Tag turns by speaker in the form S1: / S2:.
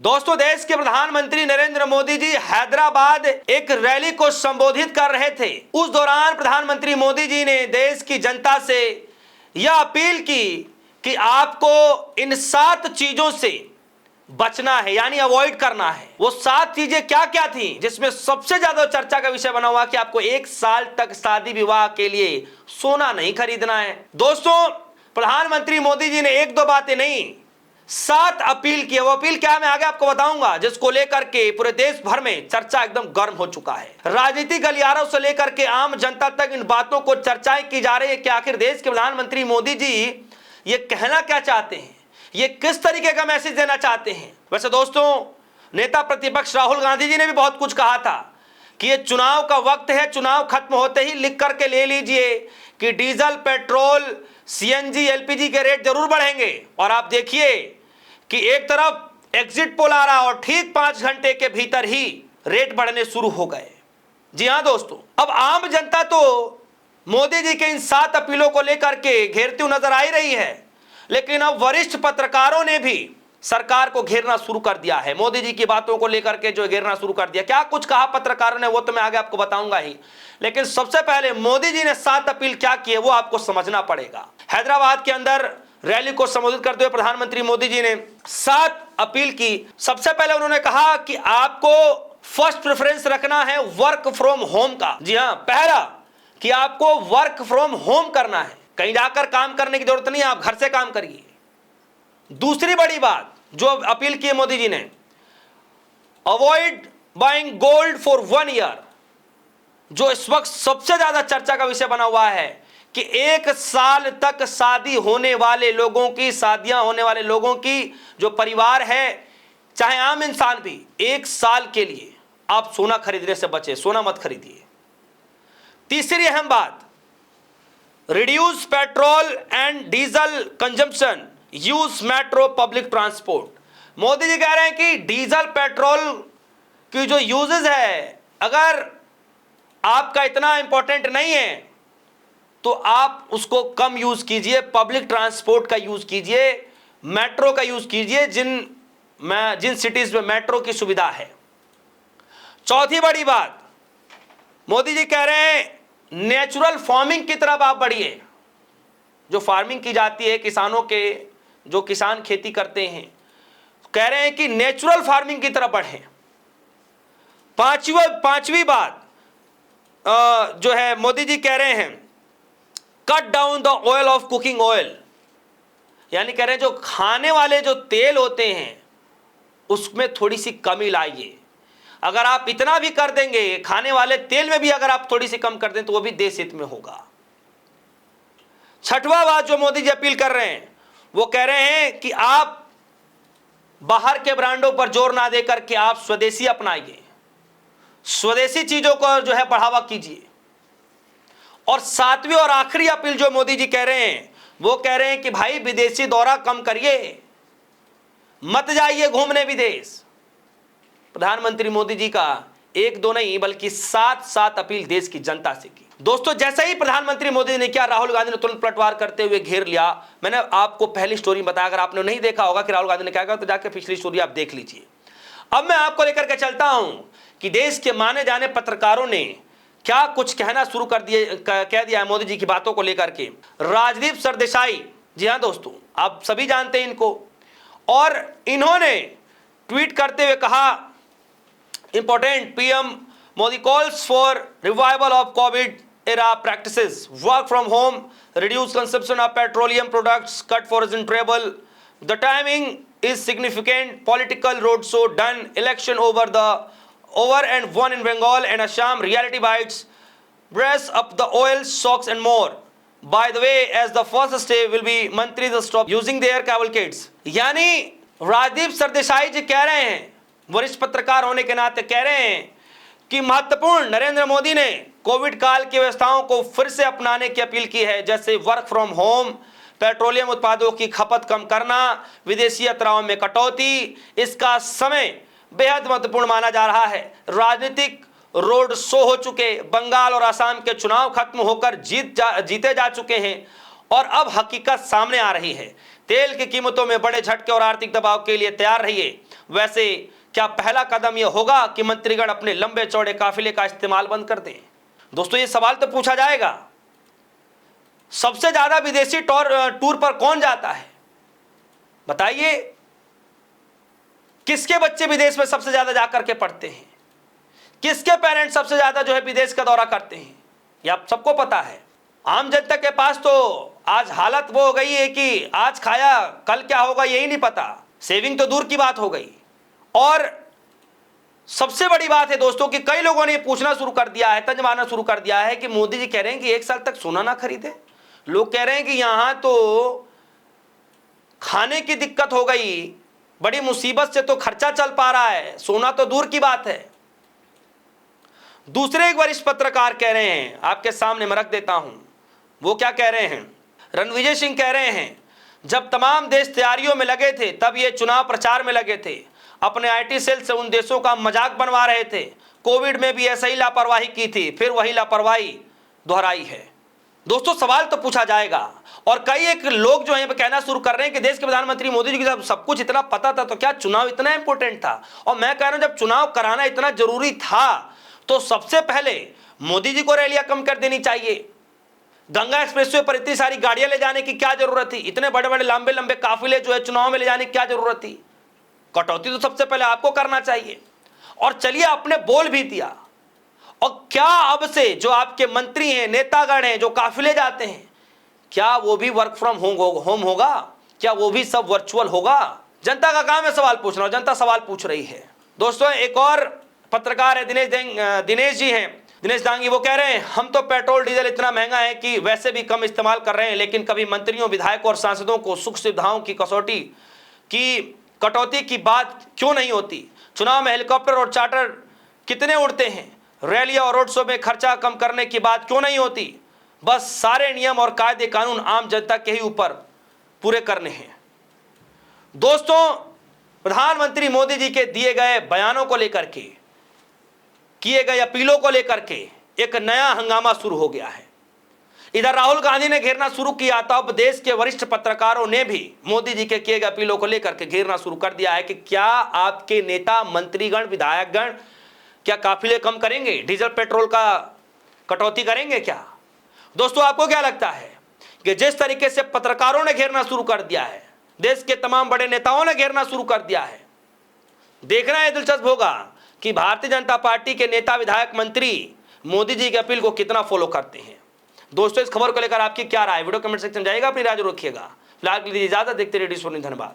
S1: दोस्तों, देश के प्रधानमंत्री नरेंद्र मोदी जी हैदराबाद एक रैली को संबोधित कर रहे थे। उस दौरान प्रधानमंत्री मोदी जी ने देश की जनता से यह अपील की कि आपको इन 7 चीजों से बचना है, यानी अवॉइड करना है। वो 7 चीजें क्या क्या थी, जिसमें सबसे ज्यादा चर्चा का विषय बना हुआ कि आपको 1 साल तक शादी विवाह के लिए सोना नहीं खरीदना है। दोस्तों, प्रधानमंत्री मोदी जी ने 1-2 बातें नहीं, 7 अपील की। वो अपील क्या है मैं आगे आपको बताऊंगा, जिसको लेकर के पूरे देश भर में चर्चा एकदम गर्म हो चुका है। राजनीतिक गलियारों से लेकर के आम जनता तक इन बातों को चर्चाएं की जा रही है कि आखिर देश के प्रधानमंत्री मोदी जी ये कहना क्या चाहते हैं, ये किस तरीके का मैसेज देना चाहते हैं। वैसे दोस्तों, नेता प्रतिपक्ष राहुल गांधी जी ने भी बहुत कुछ कहा था कि ये चुनाव का वक्त है, चुनाव खत्म होते ही लिख करके ले लीजिए कि डीजल, पेट्रोल, सीएनजी, एलपीजी के रेट जरूर बढ़ेंगे। और आप देखिए कि एक तरफ एग्जिट पोल आ रहा और ठीक 5 घंटे के भीतर ही रेट बढ़ने शुरू हो गए। जी हां दोस्तों, अब आम जनता तो मोदी जी के इन 7 अपीलों को लेकर के घेरती हुई नजर आ ही रही है, लेकिन अब वरिष्ठ पत्रकारों ने भी सरकार को घेरना शुरू कर दिया है। मोदी जी की बातों को लेकर के जो घेरना शुरू कर दिया, क्या कुछ कहा पत्रकारों ने वो तो मैं आगे आपको बताऊंगा ही, लेकिन सबसे पहले मोदी जी ने 7 अपील क्या की है वो आपको समझना पड़ेगा। हैदराबाद के अंदर रैली को संबोधित करते हुए प्रधानमंत्री मोदी जी ने 7 अपील की। सबसे पहले उन्होंने कहा कि आपको फर्स्ट प्रेफरेंस रखना है वर्क फ्रॉम होम का। जी हां, पहला कि आपको वर्क फ्रॉम होम करना है, कहीं जाकर काम करने की जरूरत नहीं है, आप घर से काम करिए। दूसरी बड़ी बात जो अपील की है मोदी जी ने, avoid buying gold for 1 year, जो इस वक्त सबसे ज्यादा चर्चा का विषय बना हुआ है कि 1 साल तक शादी होने वाले लोगों की, शादियां होने वाले लोगों की जो परिवार है, चाहे आम इंसान भी, 1 साल के लिए आप सोना खरीदने से बचे, सोना मत खरीदिए। तीसरी अहम बात, reduce petrol and diesel consumption, use metro public transport. Modi ji कह रहे हैं कि डीजल पेट्रोल की जो यूजेस है, अगर आपका इतना इंपॉर्टेंट नहीं है तो आप उसको कम यूज कीजिए, पब्लिक ट्रांसपोर्ट का यूज कीजिए, मेट्रो का यूज कीजिए, जिन सिटीज में मेट्रो की सुविधा है। चौथी बड़ी बात, मोदी जी कह रहे हैं नेचुरल फार्मिंग की तरफ आप बढ़िए। जो फार्मिंग की जाती है किसानों के, जो किसान खेती करते हैं, कह रहे हैं कि नेचुरल फार्मिंग की तरफ बढ़े। पांचवी बात जो है, मोदी जी कह रहे हैं cut down the oil of cooking oil, यानी कह रहे हैं जो खाने वाले जो तेल होते हैं उसमें थोड़ी सी कमी लाइए। अगर आप इतना भी कर देंगे, खाने वाले तेल में भी अगर आप थोड़ी सी कम कर दें तो वो भी देश हित में होगा। छठवां बात जो मोदी जी अपील कर रहे हैं, वो कह रहे हैं कि आप बाहर के ब्रांडों पर जोर ना देकर के आप स्वदेशी अपनाइए, स्वदेशी चीजों को जो है बढ़ावा कीजिए। और 7वीं और आखिरी अपील जो मोदी जी कह रहे हैं, वो कह रहे हैं कि भाई विदेशी दौरा कम करिए, मत जाइए घूमने विदेश। प्रधानमंत्री मोदी जी का 1-2 नहीं बल्कि 7 अपील देश की जनता से की। दोस्तों, जैसे ही प्रधानमंत्री मोदी ने किया, राहुल गांधी ने तुरंत पलटवार करते हुए घेर लिया। मैंने आपको पहली स्टोरी बताया, अगर आपने नहीं देखा होगा कि राहुल गांधी ने क्या कहा तो जाकर पिछली स्टोरी आप देख लीजिए। अब मैं आपको लेकर के चलता हूं कि देश के माने जाने पत्रकारों ने क्या कुछ कहना शुरू कह दिया है मोदी जी की बातों को लेकर के। राजदीप सरदेसाई, जी हां दोस्तों, आप सभी जानते हैं इनको, और इन्होंने ट्वीट करते हुए कहा, important, PM Modi calls for revival of Covid era practices, work from home, reduce consumption of petroleum products, cut foreign travel. The timing is significant. Political roadshow done, election over and won in Bengal and Assam, reality bites, brace up the oil shocks and more. By the way, as the first step will be mantris stop using their cavalcades. यानी राजदीप सरदेसाई जी कह रहे हैं, वरिष्ठ पत्रकार होने के नाते कह रहे हैं कि महत्वपूर्ण नरेंद्र मोदी ने कोविड काल की व्यवस्थाओं को फिर से अपनाने की अपील की है, जैसे वर्क फ्रॉम होम, पेट्रोलियम उत्पादों की खपत कम करना, विदेशी यात्राओं में कटौती। इसका समय बेहद महत्वपूर्ण माना जा रहा है। राजनीतिक रोड शो हो चुके, बंगाल और असम के चुनाव खत्म होकर जीते जा चुके हैं और अब हकीकत सामने आ रही है। तेल की कीमतों में बड़े झटके और आर्थिक दबाव के लिए तैयार रहिए। वैसे क्या पहला कदम यह होगा कि मंत्रीगण अपने लंबे चौड़े काफिले का इस्तेमाल बंद कर दें? दोस्तों, ये सवाल तो पूछा जाएगा। सबसे ज्यादा विदेशी टूर पर कौन जाता है? बताइए, किसके बच्चे विदेश में सबसे ज्यादा जाकर के पढ़ते हैं? किसके पेरेंट्स सबसे ज्यादा जो है विदेश का दौरा करते हैं? ये आप सबको पता है। आम जनता के पास तो आज हालत वो हो गई है कि आज खाया कल क्या होगा यही नहीं पता। सेविंग तो दूर की बात हो गई। और सबसे बड़ी बात है दोस्तों कि कई लोगों ने पूछना शुरू कर दिया है, तंज मारना शुरू कर दिया है कि मोदी जी कह रहे हैं कि 1 साल तक सोना ना खरीदे। लोग कह रहे हैं कि यहां तो खाने की दिक्कत हो गई, बड़ी मुसीबत से तो खर्चा चल पा रहा है, सोना तो दूर की बात है। दूसरे एक वरिष्ठ पत्रकार कह रहे हैं, आपके सामने मैं रख देता हूं, वो क्या कह रहे हैं। रणविजय सिंह कह रहे हैं, जब तमाम देश तैयारियों में लगे थे तब ये चुनाव प्रचार में लगे थे, अपने आईटी सेल से उन देशों का मजाक बनवा रहे थे। कोविड में भी ऐसा ही लापरवाही की थी, फिर वही लापरवाही दोहराई है। दोस्तों, सवाल तो पूछा जाएगा और कई एक लोग जो है कहना शुरू कर रहे हैं कि देश के प्रधानमंत्री मोदी जी को सब कुछ इतना पता था तो क्या चुनाव इतना इंपॉर्टेंट था? और मैं कह रहा हूं, जब चुनाव कराना इतना जरूरी था तो सबसे पहले मोदी जी को रैलियां कम कर देनी चाहिए। गंगा एक्सप्रेसवे पर इतनी सारी गाड़ियां ले जाने की क्या जरूरत थी? इतने बड़े बड़े लंबे लंबे काफिले जो है चुनाव में ले जाने की क्या जरूरत थी? कटौती तो सबसे पहले आपको करना चाहिए। और चलिए, आपने बोल भी दिया, और क्या अब से जो आपके मंत्री हैं, नेतागण हैं, जो काफिले जाते हैं, क्या वो भी वर्क फ्रॉम होम होगा? क्या वो भी सब वर्चुअल होगा? जनता का काम है सवाल पूछना, और जनता सवाल पूछ रही है। दोस्तों, एक और पत्रकार है, दिनेश जी हैं, दिनेश दांगी, वो कह रहे हैं, हम तो पेट्रोल डीजल इतना महंगा है कि वैसे भी कम इस्तेमाल कर रहे हैं, लेकिन कभी मंत्रियों, विधायकों और सांसदों को सुख सुविधाओं की कटौती की बात क्यों नहीं होती? चुनाव में हेलीकॉप्टर और चार्टर कितने उड़ते हैं? रैलियां और रोड शो में खर्चा कम करने की बात क्यों नहीं होती? बस सारे नियम और कायदे कानून आम जनता के ही ऊपर पूरे करने हैं। दोस्तों, प्रधानमंत्री मोदी जी के दिए गए बयानों को लेकर के, किए गए अपीलों को लेकर के एक नया हंगामा शुरू हो गया है। इधर राहुल गांधी ने घेरना शुरू किया, तो अब देश के वरिष्ठ पत्रकारों ने भी मोदी जी के किए गए अपीलों को लेकर के घेरना शुरू कर दिया है कि क्या आपके नेता, मंत्रीगण, विधायकगण क्या काफिले कम करेंगे? डीजल पेट्रोल का कटौती करेंगे क्या? दोस्तों, आपको क्या लगता है कि जिस तरीके से पत्रकारों ने घेरना शुरू कर दिया है, देश के तमाम बड़े नेताओं ने घेरना शुरू कर दिया है, देखना यह दिलचस्प होगा कि भारतीय जनता पार्टी के नेता, विधायक, मंत्री मोदी जी की अपील को कितना फॉलो करते हैं। दोस्तों, इस खबर को लेकर आपकी क्या राय? वीडियो कमेंट सेक्शन जाएगा, अपनी राय जरूर रखिएगा। फिलहाल के लिए इजाजत, देखते रहिए डी सोनी। धन्यवाद।